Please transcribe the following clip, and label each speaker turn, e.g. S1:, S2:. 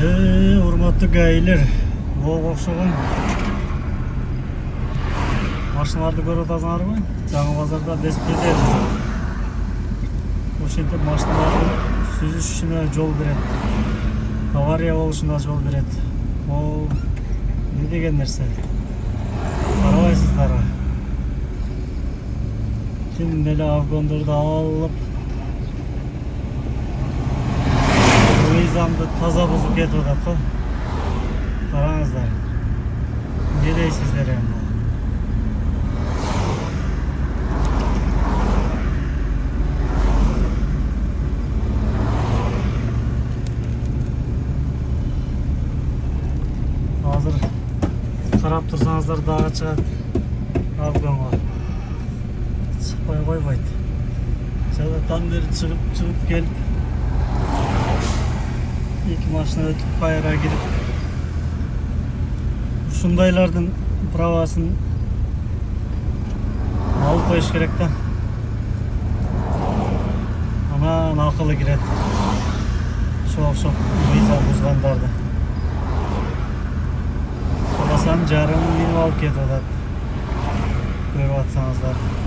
S1: Урматтуу гайлер, ого окшогон машиналарды көрүп атасыңарбы? Жаңы базарда беспредел. Ошентип машиналардын сүзүшүнө жол берет. Авария болушуна жол берет. Ол не деген нерсе? Карабайсыздарбы? Ким эле авгондорду алып мыйзамды таза бузуп кетип атат го. Караңыздар. Не дейсиздер эми? Азыр карап турсаңыздар дагы чыгат авгонго. Чыкпай койбойт. Жадатан бери чыгып келип эки машина өтүп кайра кирип ушундайлардын правасын алып коюш керек да. Анан акылы кирет. Ошо мыйзам бузгандарды. Карасам жарым минут алып кетип атат. Көрүп атсаңыздар.